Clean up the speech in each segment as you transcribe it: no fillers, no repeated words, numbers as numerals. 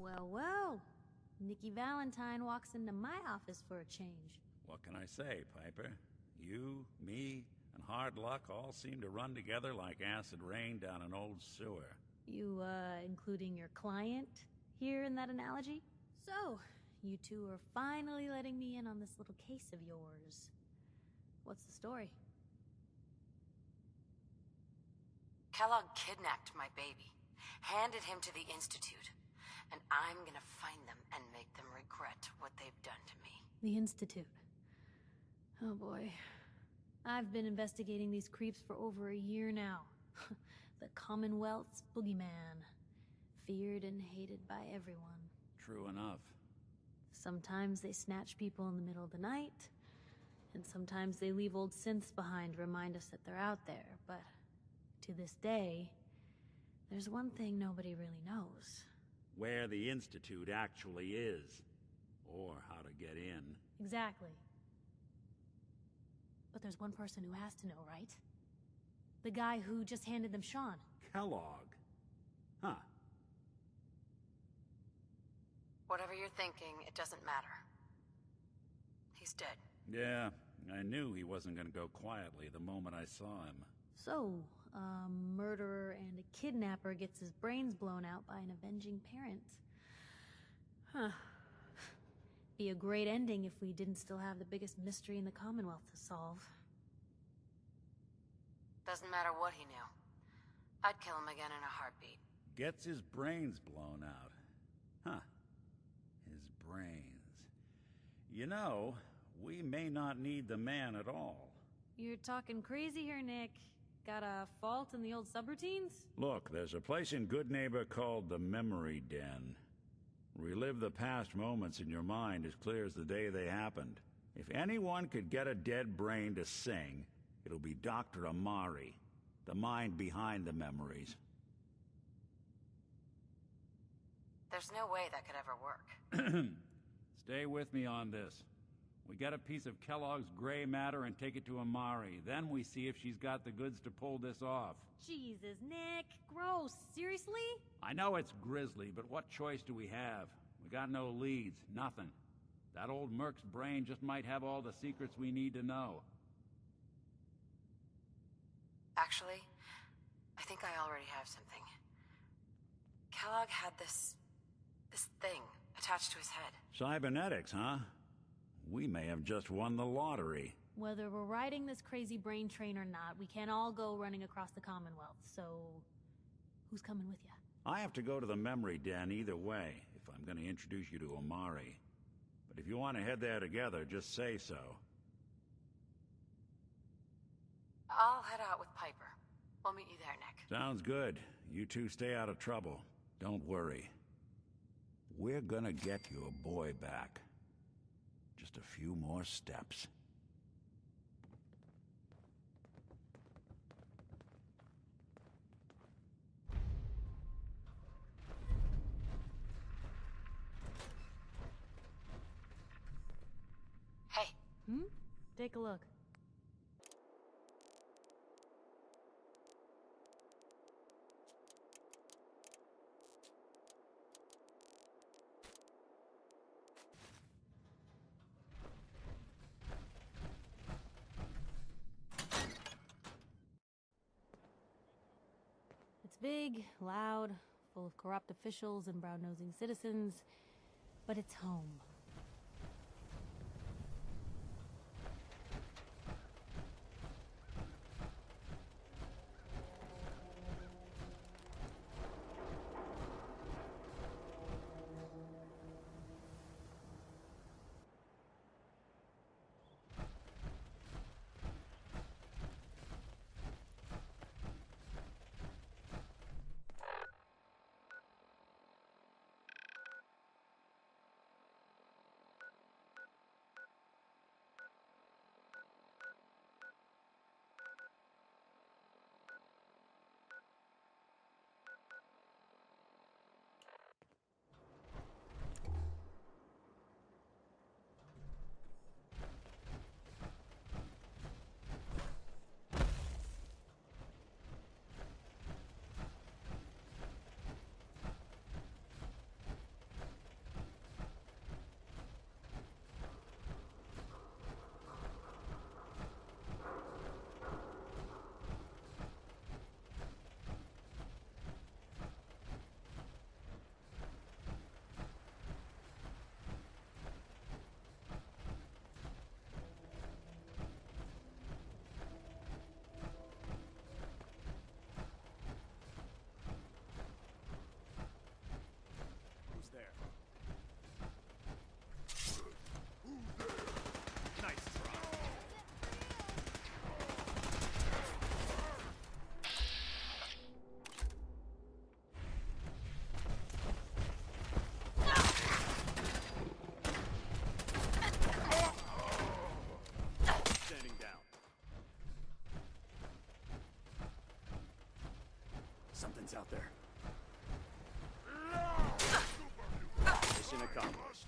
Well, well. Nicky Valentine walks into my office for a change. What can I say, Piper? You, me, and hard luck all seem to run together like acid rain down an old sewer. You, including your client here in that analogy? So, you two are finally letting me in on this little case of yours. What's the story? Kellog kidnapped my baby, handed him to the Institute, and I'm gonna find them and make them regret what they've done to me. The Institute. Oh boy. I've been investigating these creeps for over a year now. The Commonwealth's boogeyman. Feared and hated by everyone. True enough. Sometimes they snatch people in the middle of the night, and sometimes they leave old synths behind to remind us that they're out there, but to this day, there's one thing nobody really knows. Where the Institute actually is. Or how to get in. Exactly. But there's one person who has to know, right? The guy who just handed them Sean. Kellog. Huh. Whatever you're thinking, it doesn't matter. He's dead. Yeah, I knew he wasn't gonna go quietly the moment I saw him. So, a murderer and a kidnapper gets his brains blown out by an avenging parent. Huh. Be a great ending if we didn't still have the biggest mystery in the Commonwealth to solve. Doesn't matter what he knew. I'd kill him again in a heartbeat. Gets his brains blown out. Huh. His brains. You know, we may not need the man at all. You're talking crazy here, Nick. Got a fault in the old subroutines? Look, there's a place in Goodneighbor called the Memory Den. Relive the past moments in your mind as clear as the day they happened. If anyone could get a dead brain to sing, it'll be Dr. Amari, the mind behind the memories. There's no way that could ever work. Stay with me on this. We get a piece of Kellogg's gray matter and take it to Amari. Then we see if she's got the goods to pull this off. Jesus, Nick. Gross. Seriously? I know it's grisly, but what choice do we have? We got no leads, nothing. That old merc's brain just might have all the secrets we need to know. Actually, I think I already have something. Kellog had this thing attached to his head. Cybernetics, huh? We may have just won the lottery. Whether we're riding this crazy brain train or not, we can't all go running across the Commonwealth, so... who's coming with you? I have to go to the Memory Den either way, if I'm going to introduce you to Amari. But if you want to head there together, just say so. I'll head out with Piper. We'll meet you there, Nick. Sounds good. You two stay out of trouble. Don't worry. We're gonna get your boy back. Just a few more steps. Hey. Take a look. It's big, loud, full of corrupt officials and brown-nosing citizens, but it's home. Something's out there. Mission accomplished.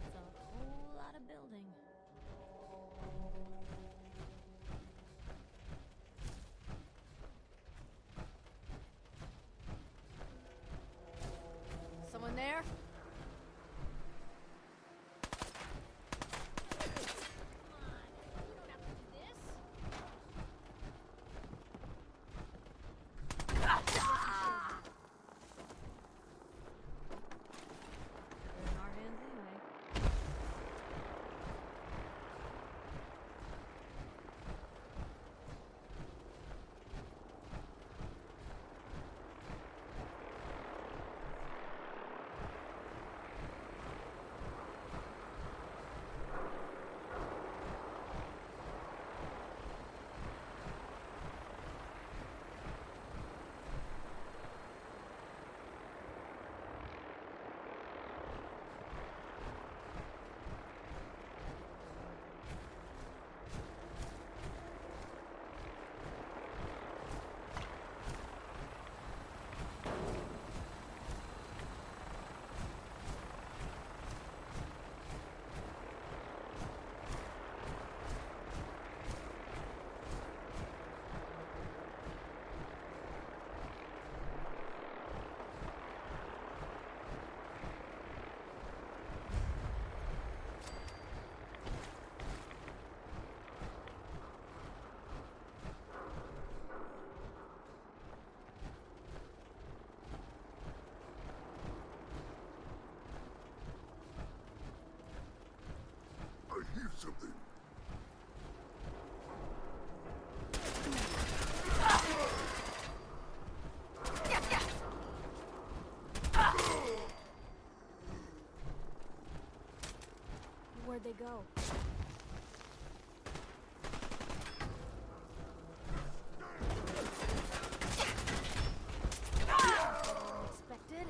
It's a whole lot of building. Someone there? They're in our hands anyway. I hear something. Where'd they go? Expected?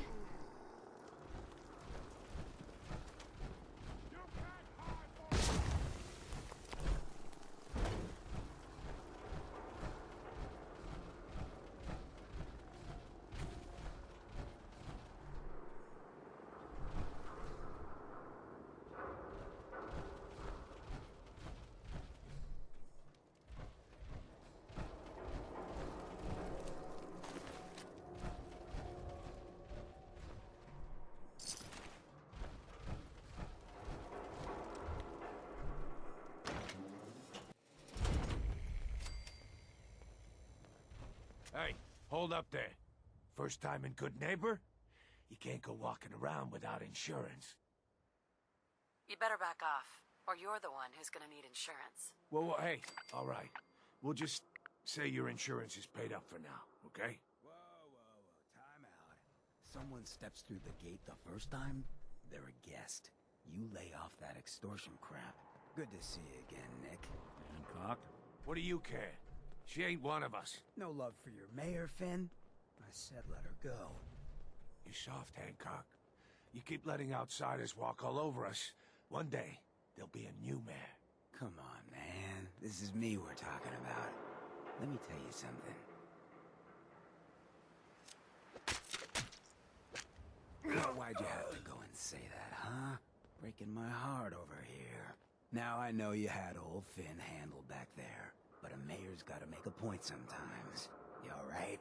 Hey, hold up there. First time in Goodneighbor? You can't go walking around without insurance. You better back off, or you're the one who's gonna need insurance. Well, hey, all right. We'll just say your insurance is paid up for now, okay? Whoa. Time out. Someone steps through the gate the first time, they're a guest. You lay off that extortion crap. Good to see you again, Nick. Hancock? What do you care? She ain't one of us. No love for your mayor, Finn? I said let her go. You soft, Hancock. You keep letting outsiders walk all over us. One day, there'll be a new mayor. Come on, man. This is me we're talking about. Let me tell you something. Why'd you have to go and say that, huh? Breaking my heart over here. Now I know you had old Finn handled back there, but a mayor's gotta make a point sometimes. You alright?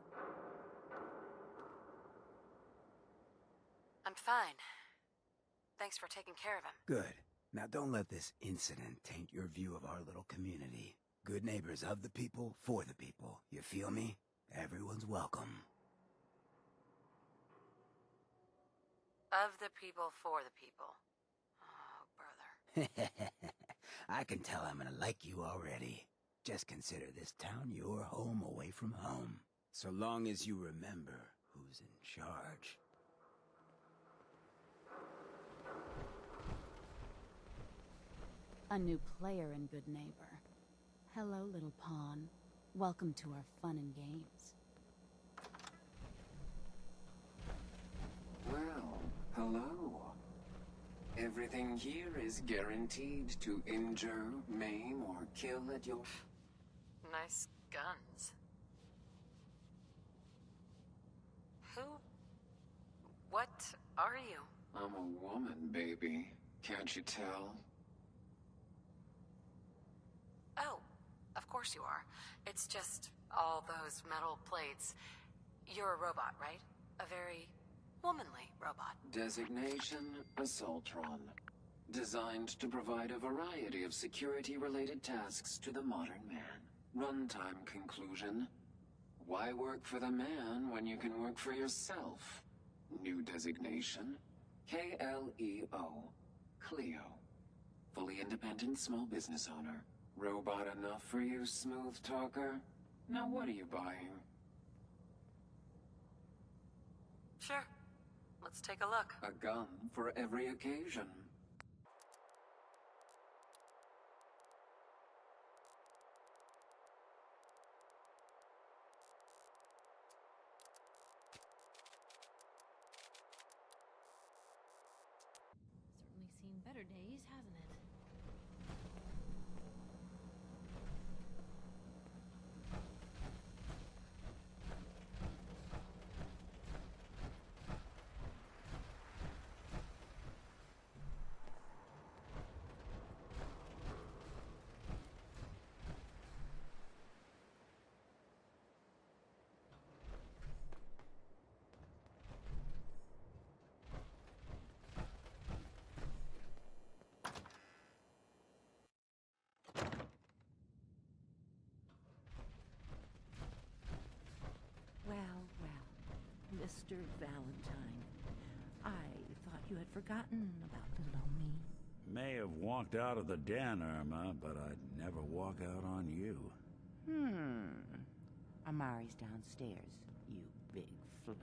I'm fine. Thanks for taking care of him. Good. Now don't let this incident taint your view of our little community. Good neighbors of the people, for the people. You feel me? Everyone's welcome. Of the people, for the people. Oh, brother. I can tell I'm gonna like you already. Just consider this town your home away from home. So long as you remember who's in charge. A new player in Goodneighbor. Hello, little pawn. Welcome to our fun and games. Well, hello. Everything here is guaranteed to injure, maim, or kill at your... Nice guns. Who? What are you? I'm a woman, baby. Can't you tell? Oh, of course you are. It's just all those metal plates. You're a robot, right? A very womanly robot. Designation, Assaultron. Designed to provide a variety of security-related tasks to the modern man. Runtime conclusion. Why work for the man when you can work for yourself? New designation. KLEO. Cleo. Fully independent small business owner. Robot enough for you, smooth talker? Now what are you buying? Sure. Let's take a look. A gun for every occasion. Certainly seen better days, hasn't it? Well, Mr. Valentine. I thought you had forgotten about little me. May have walked out of the den, Irma, but I'd never walk out on you. Amari's downstairs, you big flirt.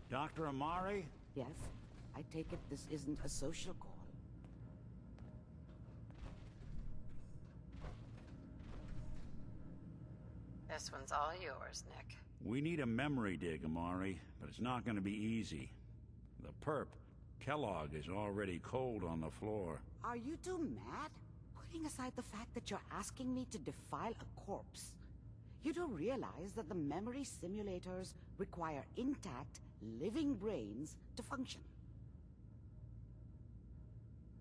Dr. Amari? Yes? I take it this isn't a social call. This one's all yours, Nick. We need a memory dig, Amari, but it's not going to be easy. The perp, Kellog, is already cold on the floor. Are you two mad? Putting aside the fact that you're asking me to defile a corpse, you don't realize that the memory simulators require intact, living brains to function.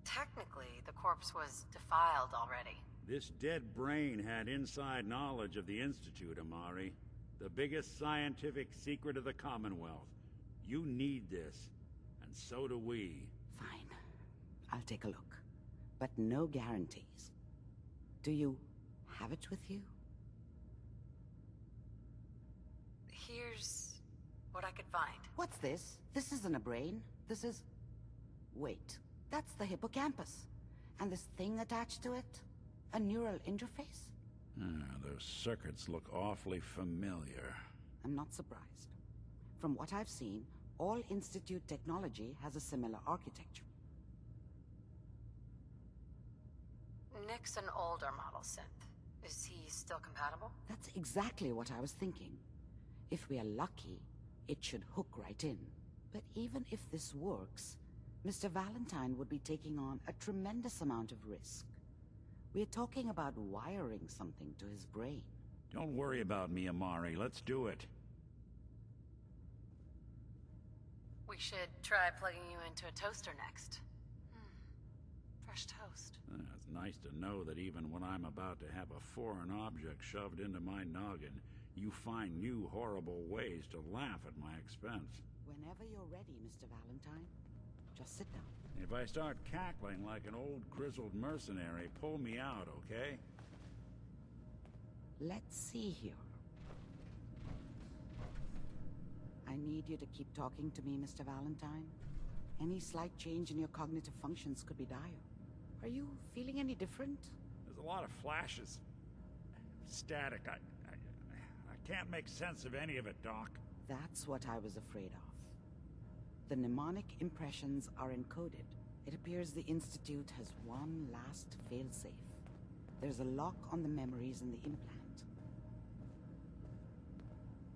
Technically, the corpse was defiled already. This dead brain had inside knowledge of the Institute, Amari. The biggest scientific secret of the Commonwealth. You need this, and so do we. Fine. I'll take a look. But no guarantees. Do you have it with you? Here's what I could find. What's this? This isn't a brain. This is... Wait. That's the hippocampus. And this thing attached to it? A neural interface? Those circuits look awfully familiar. I'm not surprised. From what I've seen, all Institute technology has a similar architecture. Nick's an older model synth. Is he still compatible? That's exactly what I was thinking. If we are lucky, it should hook right in. But even if this works, Mr. Valentine would be taking on a tremendous amount of risk. We're talking about wiring something to his brain. Don't worry about me, Amari. Let's do it. We should try plugging you into a toaster next. For fresh toast. It's nice to know that even when I'm about to have a foreign object shoved into my noggin, you find new horrible ways to laugh at my expense. Whenever you're ready, Mr. Valentine, just sit down. If I start cackling like an old grizzled mercenary, pull me out, okay? Let's see here. I need you to keep talking to me, Mr. Valentine. Any slight change in your cognitive functions could be dire. Are you feeling any different? There's a lot of flashes. Static. I can't make sense of any of it, Doc. That's what I was afraid of. The mnemonic impressions are encoded. It appears the Institute has one last failsafe. There's a lock on the memories in the implant.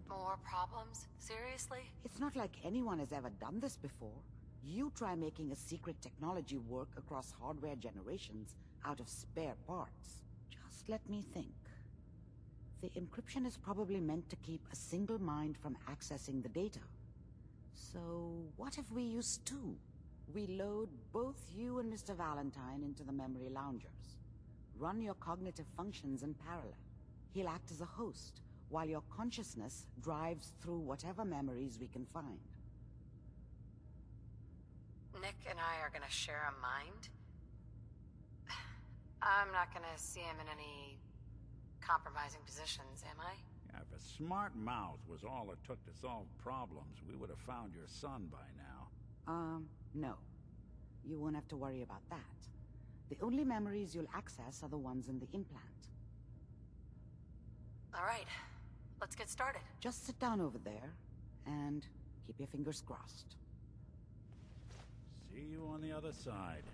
More problems? Seriously? It's not like anyone has ever done this before. You try making a secret technology work across hardware generations out of spare parts. Just let me think. The encryption is probably meant to keep a single mind from accessing the data. So, what if we use two? We load both you and Mr. Valentine into the memory loungers. Run your cognitive functions in parallel. He'll act as a host, while your consciousness drives through whatever memories we can find. Nick and I are gonna share a mind? I'm not gonna see him in any compromising positions, am I? Yeah, if a smart mouth was all it took to solve problems, we would have found your son by now. No. You won't have to worry about that. The only memories you'll access are the ones in the implant. All right, let's get started. Just sit down over there, and keep your fingers crossed. See you on the other side.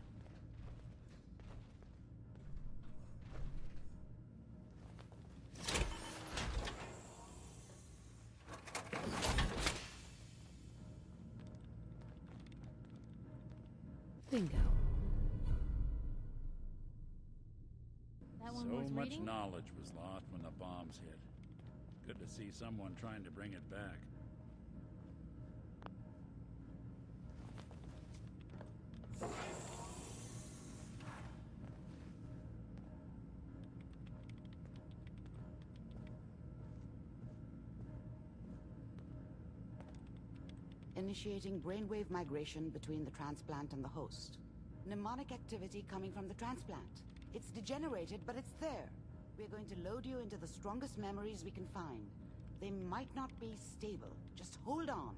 Bingo. That one So worth much reading? knowledge was lost when the bombs hit. Good to see someone trying to bring it back. Initiating brainwave migration between the transplant and the host. Mnemonic activity coming from the transplant. It's degenerated, but it's there. We're going to load you into the strongest memories we can find. They might not be stable. Just hold on.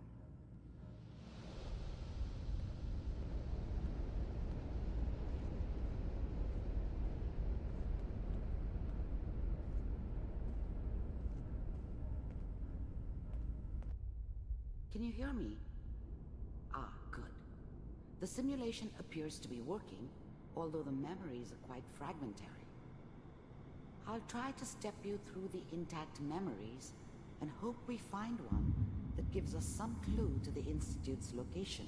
Can you hear me? Ah, good. The simulation appears to be working, although the memories are quite fragmentary. I'll try to step you through the intact memories and hope we find one that gives us some clue to the Institute's location.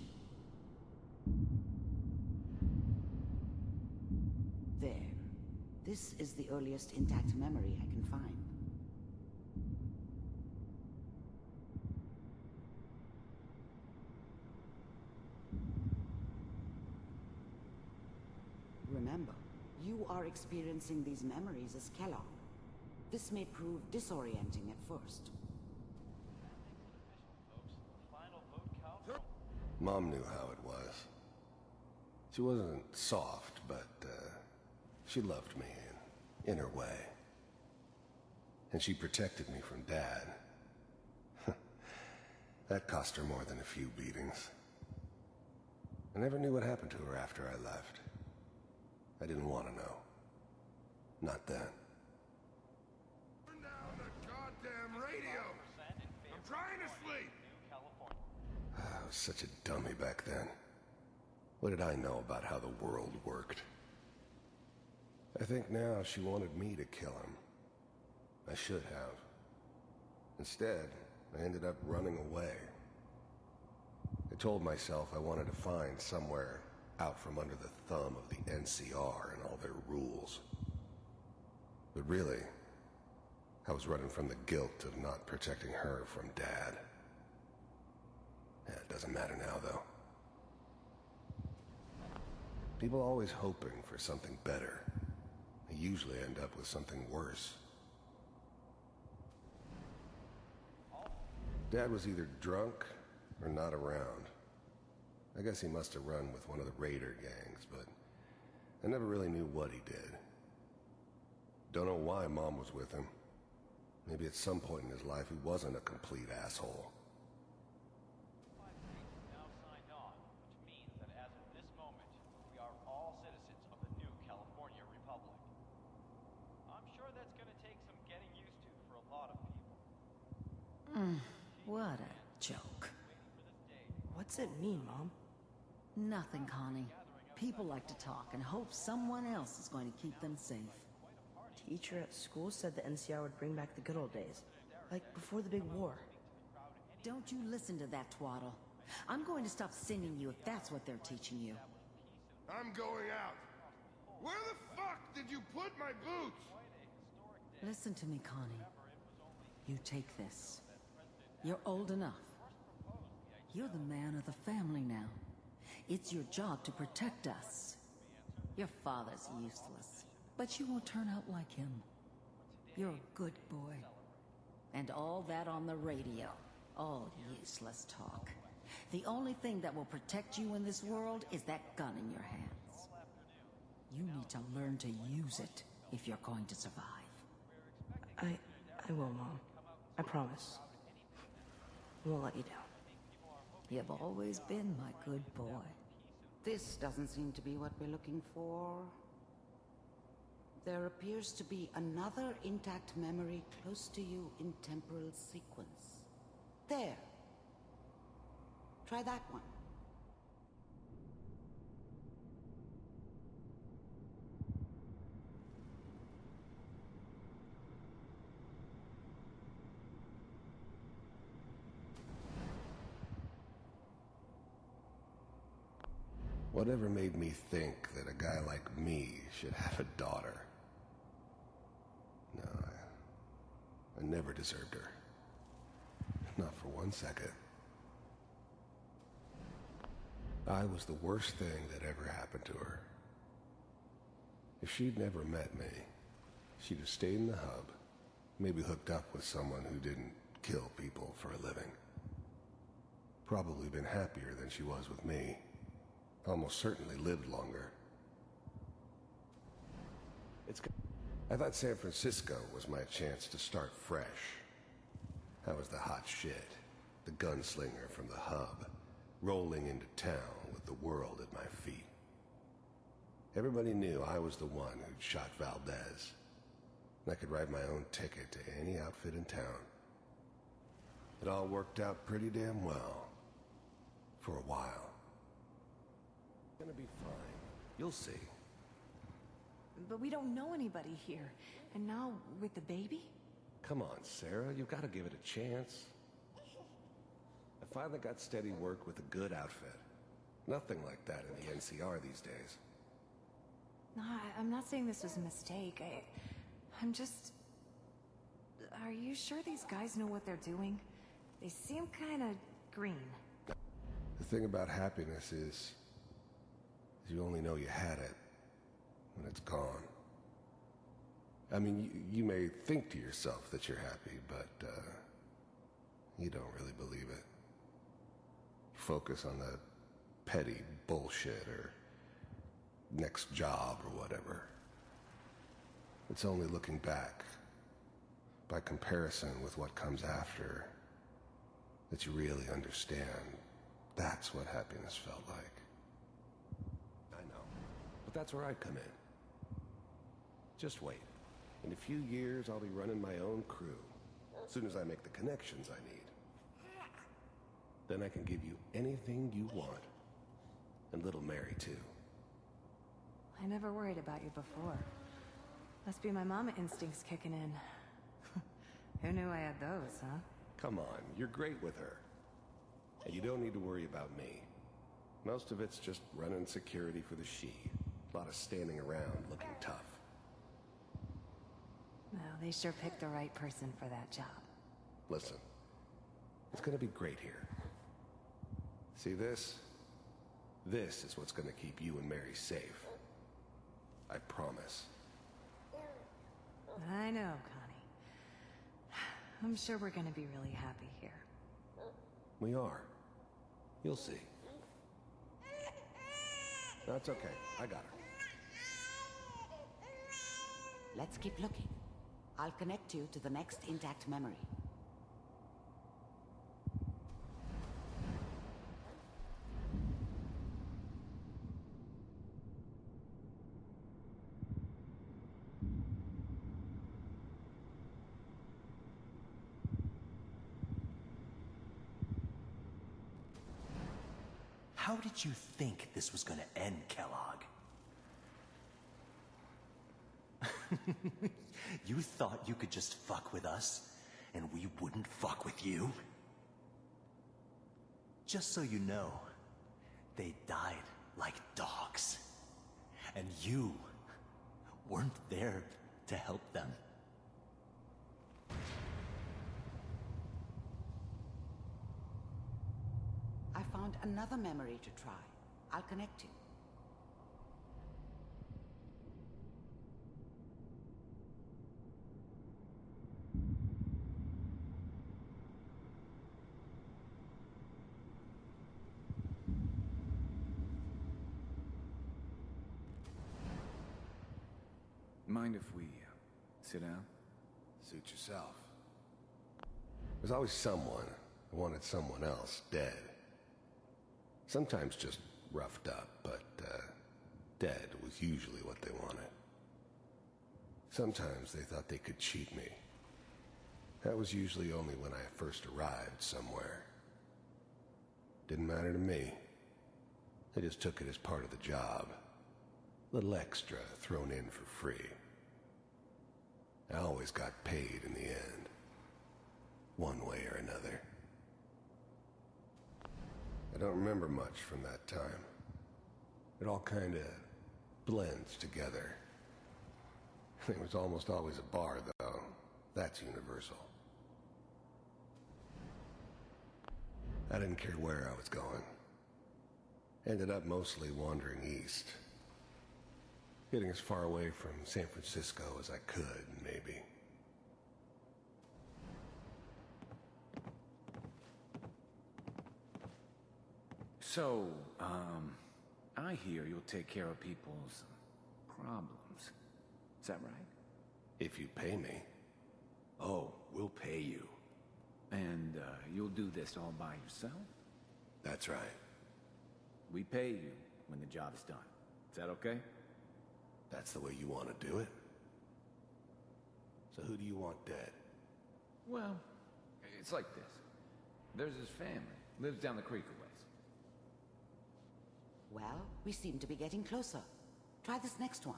There. This is the earliest intact memory I can find. Remember, you are experiencing these memories as Kellog. This may prove disorienting at first. Mom knew how it was. She wasn't soft, but she loved me in her way. And she protected me from Dad. That cost her more than a few beatings. I never knew what happened to her after I left. I didn't want to know. Not then. Turn down the goddamn radio! I'm trying to sleep! I was such a dummy back then. What did I know about how the world worked? I think now she wanted me to kill him. I should have. Instead, I ended up running away. I told myself I wanted to find somewhere out from under the thumb of the NCR and all their rules. But really, I was running from the guilt of not protecting her from Dad. Yeah, it doesn't matter now, though. People always hoping for something better. They usually end up with something worse. Dad was either drunk or not around. I guess he must have run with one of the raider gangs, but I never really knew what he did. Don't know why Mom was with him. Maybe at some point in his life he wasn't a complete asshole. Now signed on, which means that as of this moment, we are all citizens of the new California Republic. I'm sure that's gonna take some getting used to for a lot of people. What a joke. What's it mean, Mom? Nothing, Connie. People like to talk and hope someone else is going to keep them safe. Teacher at school said the NCR would bring back the good old days. Like before the big war. Don't you listen to that twaddle. I'm going to stop singing you if that's what they're teaching you. I'm going out. Where the fuck did you put my boots? Listen to me, Connie. You take this. You're old enough. You're the man of the family now. It's your job to protect us. Your father's useless, but you won't turn out like him. You're a good boy. And all that on the radio, all useless talk. The only thing that will protect you in this world is that gun in your hands. You need to learn to use it if you're going to survive. I will, Mom. I promise. I won't let you down. You've always been my good boy. This doesn't seem to be what we're looking for. There appears to be another intact memory close to you in temporal sequence. There. Try that one. Whatever made me think that a guy like me should have a daughter? No, I never deserved her. Not for 1 second. I was the worst thing that ever happened to her. If she'd never met me, she'd have stayed in the hub, maybe hooked up with someone who didn't kill people for a living. Probably been happier than she was with me. Almost certainly lived longer. I thought San Francisco was my chance to start fresh. I was the hot shit, the gunslinger from the hub, rolling into town with the world at my feet. Everybody knew I was the one who'd shot Valdez. And I could write my own ticket to any outfit in town. It all worked out pretty damn well. For a while. It's gonna be fine. You'll see. But we don't know anybody here. And now, with the baby? Come on, Sarah. You've got to give it a chance. I finally got steady work with a good outfit. Nothing like that in the NCR these days. No, I'm not saying this was a mistake. I'm just... Are you sure these guys know what they're doing? They seem kinda green. The thing about happiness is you only know you had it when it's gone. I mean, you may think to yourself that you're happy, but you don't really believe it. Focus on the petty bullshit or next job or whatever. It's only looking back, by comparison with what comes after, that you really understand that's what happiness felt like. I know, but that's where I come in. Just wait. In a few years, I'll be running my own crew. As soon as I make the connections I need. Then I can give you anything you want. And little Mary, too. I never worried about you before. Must be my mama instincts kicking in. Who knew I had those, huh? Come on, you're great with her. And you don't need to worry about me. Most of it's just running security for the she. A lot of standing around looking tough. Well, they sure picked the right person for that job. Listen, it's gonna be great here. See this? This is what's gonna keep you and Mary safe. I promise. I know, Connie. I'm sure we're gonna be really happy here. We are. You'll see. That's okay. I got her. Let's keep looking. I'll connect you to the next intact memory. How did you think this was gonna end, Kellog? You thought you could just fuck with us, and we wouldn't fuck with you? Just so you know, they died like dogs. And you weren't there to help them. I found another memory to try. I'll connect you. Mind if we sit down? Suit yourself. There's always someone who wanted someone else dead. Sometimes just roughed up, but dead was usually what they wanted. Sometimes they thought they could cheat me. That was usually only when I first arrived somewhere. Didn't matter to me. They just took it as part of the job. Little extra thrown in for free. I always got paid in the end. One way or another. I don't remember much from that time. It all kinda blends together. There was almost always a bar, though. That's universal. I didn't care where I was going. Ended up mostly wandering east. Getting as far away from San Francisco as I could, maybe. So, I hear you'll take care of people's problems. Is that right? If you pay me. Oh, we'll pay you. And, you'll do this all by yourself? That's right. We pay you when the job's done. Is that okay? That's the way you want to do it? So who do you want dead? Well, it's like this. There's his family. Lives down the creek a ways. Well, we seem to be getting closer. Try this next one.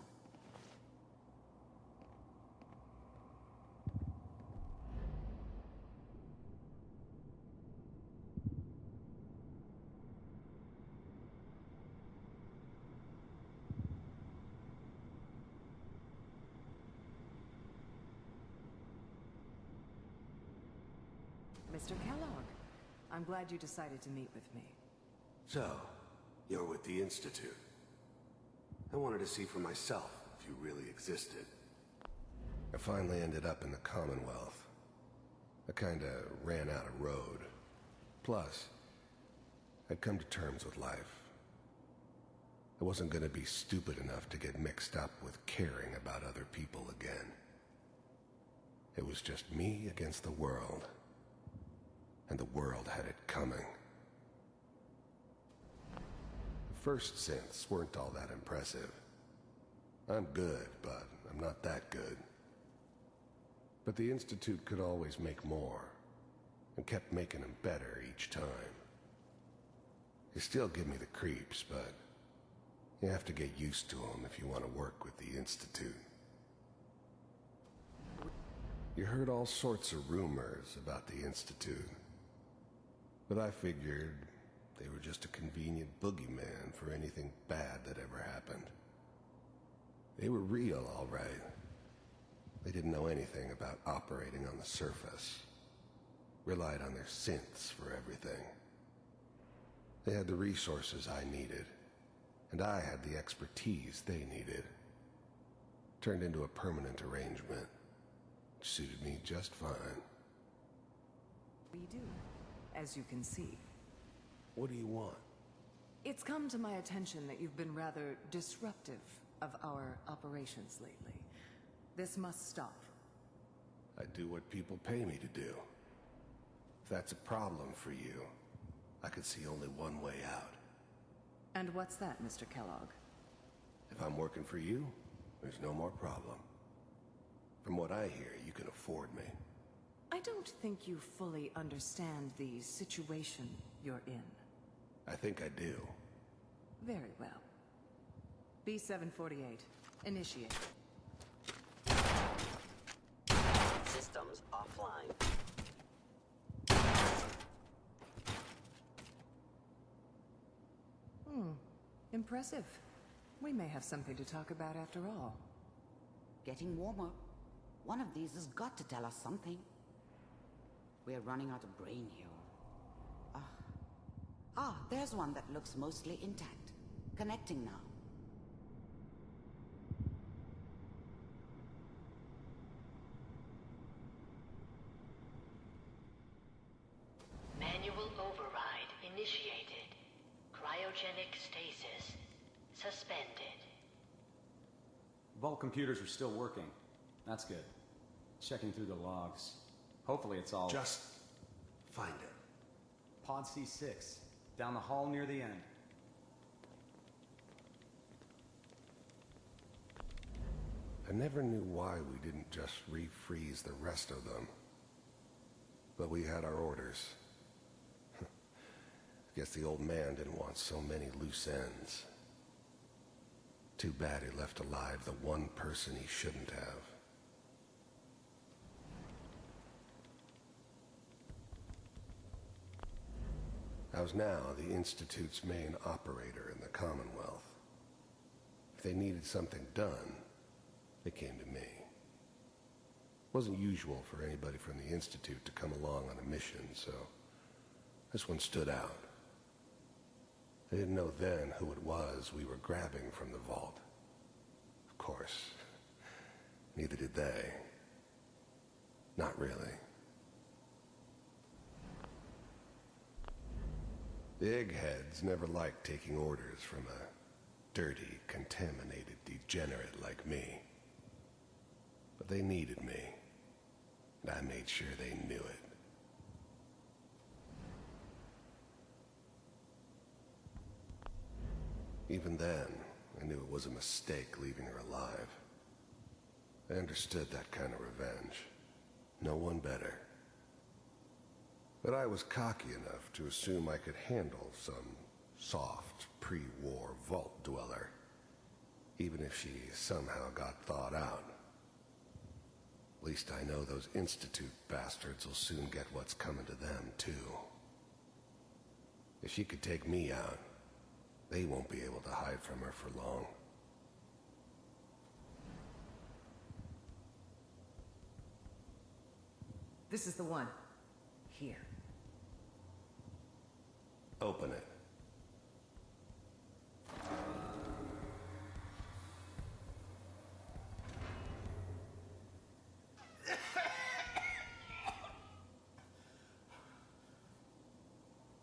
Mr. Kellogg, I'm glad you decided to meet with me. So, you're with the Institute. I wanted to see for myself if you really existed. I finally ended up in the Commonwealth. I kinda ran out of road. Plus, I'd come to terms with life. I wasn't gonna be stupid enough to get mixed up with caring about other people again. It was just me against the world. And the world had it coming. The first synths weren't all that impressive. I'm good, but I'm not that good. But the Institute could always make more, and kept making them better each time. They still give me the creeps, but you have to get used to them if you want to work with the Institute. You heard all sorts of rumors about the Institute. But I figured they were just a convenient boogeyman for anything bad that ever happened. They were real, all right. They didn't know anything about operating on the surface. Relied on their synths for everything. They had the resources I needed, and I had the expertise they needed. Turned into a permanent arrangement. Suited me just fine. We do, as you can see. What do you want? It's come to my attention that you've been rather disruptive of our operations lately. This must stop. I do what people pay me to do. If that's a problem for you, I could see only one way out. And what's that, Mr. Kellogg? If I'm working for you, there's no more problem. From what I hear, you can afford me. I don't think you fully understand the situation you're in. I think I do. Very well. B-748, initiate. Systems offline. Impressive. We may have something to talk about after all. Getting warmer. One of these has got to tell us something. We're running out of brain here. There's one that looks mostly intact. Connecting now. Manual override initiated. Cryogenic stasis suspended. Vault computers are still working. That's good. Checking through the logs. Hopefully it's all... Just find it. Pod C6. Down the hall near the end. I never knew why we didn't just refreeze the rest of them. But we had our orders. Guess the old man didn't want so many loose ends. Too bad he left alive the one person he shouldn't have. I was now the Institute's main operator in the Commonwealth. If they needed something done, they came to me. It wasn't usual for anybody from the Institute to come along on a mission, so this one stood out. They didn't know then who it was we were grabbing from the vault. Of course, neither did they. Not really. The eggheads never liked taking orders from a dirty, contaminated degenerate like me. But they needed me, and I made sure they knew it. Even then, I knew it was a mistake leaving her alive. I understood that kind of revenge. No one better. But I was cocky enough to assume I could handle some soft, pre-war vault dweller, even if she somehow got thawed out. At least I know those Institute bastards will soon get what's coming to them, too. If she could take me out, they won't be able to hide from her for long. This is the one. Here. Open it.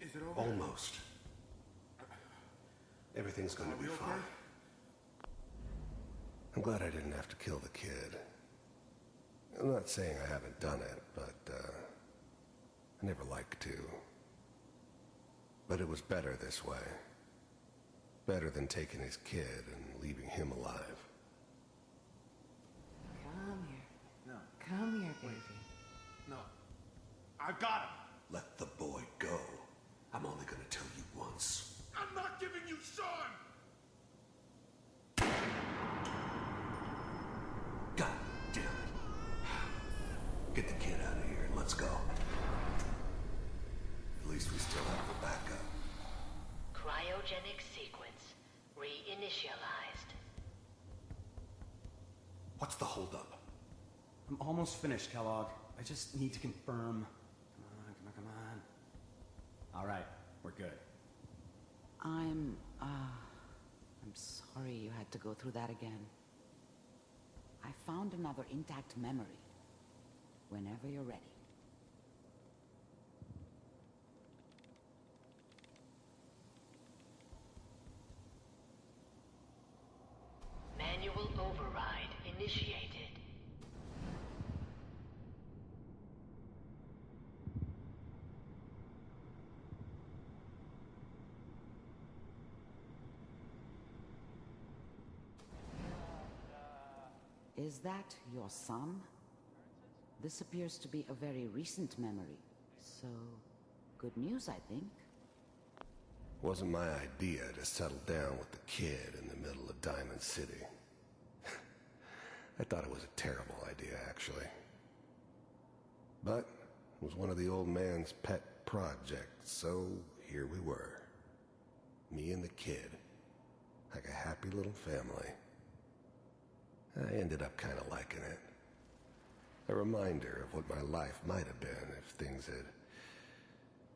Is it over? Almost. Everything's going to be fine. I'm glad I didn't have to kill the kid. I'm not saying I haven't done it, but I never liked to. But it was better this way. Better than taking his kid and leaving him alive. Come here. No. Come here, baby. No. I've got him. Let the boy go. I'm only going to tell you once. I'm not giving you Sean! God damn it. Get the kid out of here and let's go. At least we still have the backup. Cryogenic sequence reinitialized. What's the holdup? I'm almost finished, Kellogg. I just need to confirm. Come on. All right, we're good. I'm sorry you had to go through that again. I found another intact memory. Whenever you're ready. Manual override initiated. Is that your son? This appears to be a very recent memory. So, good news, I think. Wasn't my idea to settle down with the kid in the middle of Diamond City. I thought it was a terrible idea, actually. But it was one of the old man's pet projects, so here we were. Me and the kid. Like a happy little family. I ended up kind of liking it. A reminder of what my life might have been if things had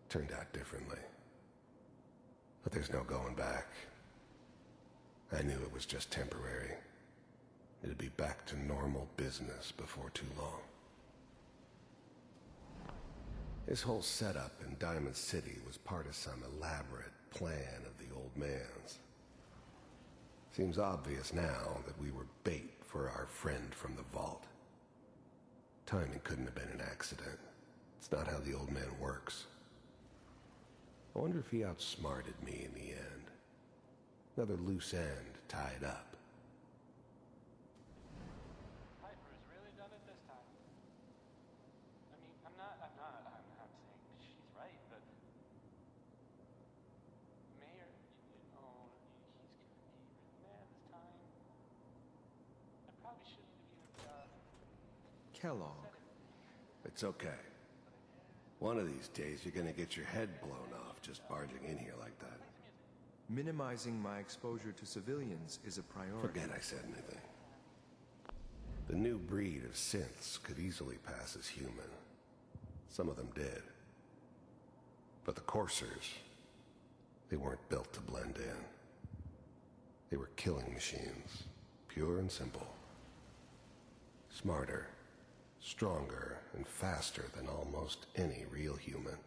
turned out differently. But there's no going back. I knew it was just temporary. It'd be back to normal business before too long. His whole setup in Diamond City was part of some elaborate plan of the old man's. Seems obvious now that we were bait for our friend from the vault. Timing couldn't have been an accident. It's not how the old man works. I wonder if he outsmarted me in the end. Another loose end tied up. Piper's really done it this time. I mean, I'm not saying she's right, but Mayor, he's gonna be mad this time. I probably shouldn't have even, Kellog. It's okay. One of these days you're gonna get your head blown off just barging in here like that. Minimizing my exposure to civilians is a priority. Forget I said anything. The new breed of synths could easily pass as human. Some of them did. But the coursers, they weren't built to blend in. They were killing machines, pure and simple. Smarter, stronger, and faster than almost any real human.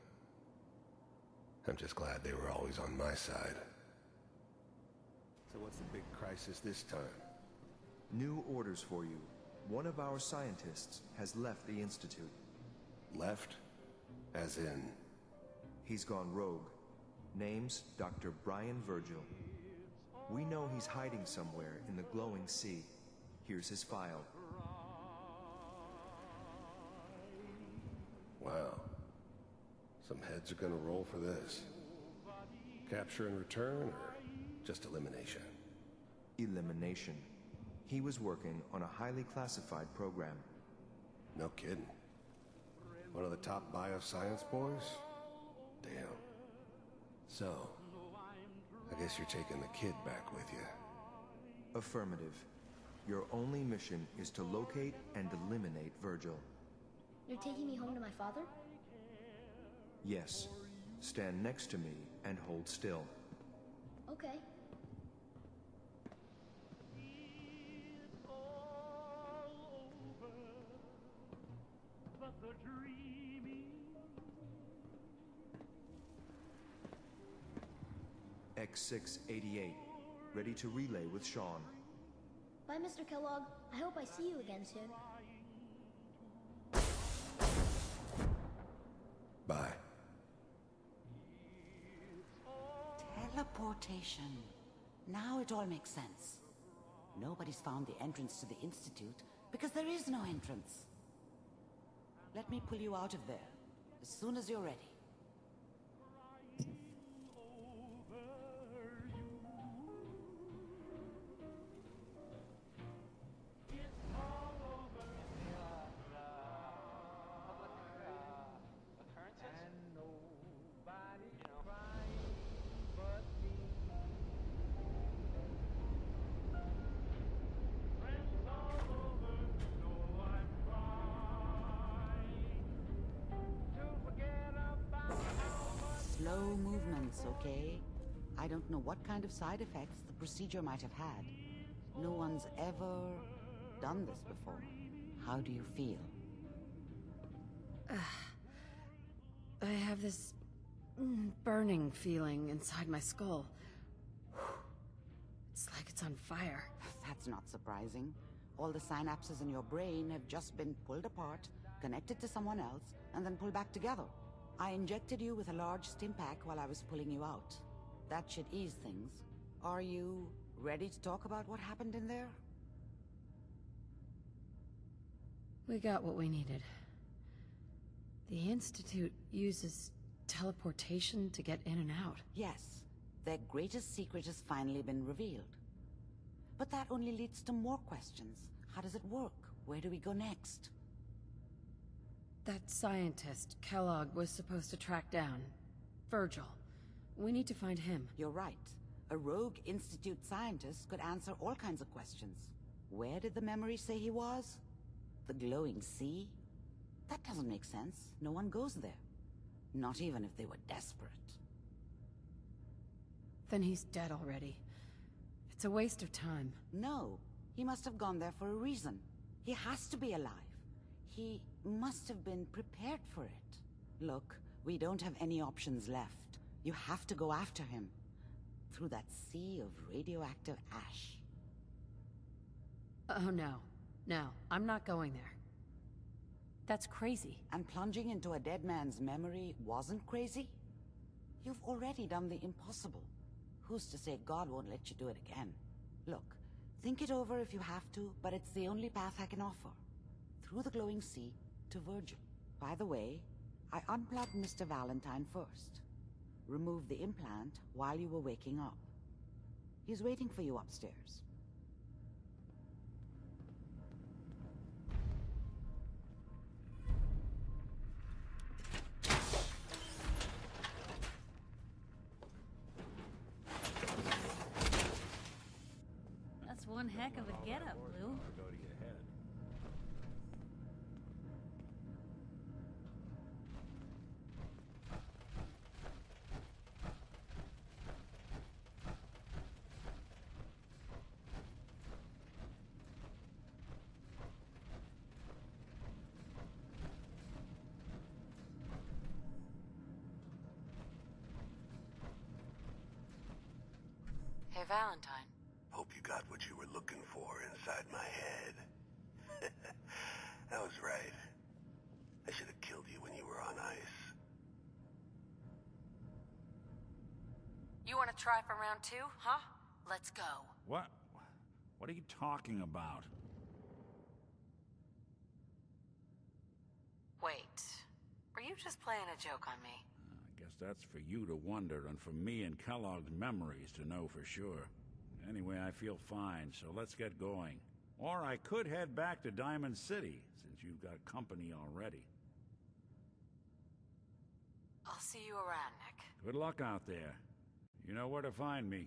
I'm just glad they were always on my side. So what's the big crisis this time? New orders for you. One of our scientists has left the Institute. Left? As in? He's gone rogue. Name's Dr. Brian Virgil. We know he's hiding somewhere in the glowing sea. Here's his file. Wow. Some heads are gonna roll for this. Capture and return, or just elimination? Elimination. He was working on a highly classified program. No kidding. One of the top bioscience boys? Damn. So, I guess you're taking the kid back with you. Affirmative. Your only mission is to locate and eliminate Virgil. You're taking me home to my father? Yes. Stand next to me and hold still. Okay. X688. Ready to relay with Sean. Bye, Mr. Kellogg. I hope I see you again soon. Bye. Teleportation. Now it all makes sense. Nobody's found the entrance to the Institute because there is no entrance. Let me pull you out of there as soon as you're ready. Slow movements, okay? I don't know what kind of side effects the procedure might have had. No one's ever done this before. How do you feel? I have this burning feeling inside my skull. It's like it's on fire. That's not surprising. All the synapses in your brain have just been pulled apart, connected to someone else, and then pulled back together. I injected you with a large stim pack while I was pulling you out. That should ease things. Are you ready to talk about what happened in there? We got what we needed. The Institute uses teleportation to get in and out. Yes. Their greatest secret has finally been revealed. But that only leads to more questions. How does it work? Where do we go next? That scientist, Kellog, was supposed to track down. Virgil. We need to find him. You're right. A rogue Institute scientist could answer all kinds of questions. Where did the memory say he was? The glowing sea? That doesn't make sense. No one goes there. Not even if they were desperate. Then he's dead already. It's a waste of time. No. He must have gone there for a reason. He has to be alive. He must have been prepared for it. Look, we don't have any options left. You have to go after him. Through that sea of radioactive ash. Oh no. No, I'm not going there. That's crazy. And plunging into a dead man's memory wasn't crazy? You've already done the impossible. Who's to say God won't let you do it again? Look, think it over if you have to, but it's the only path I can offer. Through the glowing sea to Virgil. By the way, I unplugged Mr. Valentine first. Removed the implant while you were waking up. He's waiting for you upstairs. That's one heck of a getup, Blue. I'll go to your head. Hey, Valentine. Hope you got what you were looking for inside my head. I was right. I should have killed you when you were on ice. You want to try for round 2, huh? Let's go. What? What are you talking about? Wait. Were you just playing a joke on me? I guess that's for you to wonder, and for me and Kellogg's memories to know for sure. Anyway, I feel fine, so let's get going. Or I could head back to Diamond City, since you've got company already. I'll see you around, Nick. Good luck out there. You know where to find me.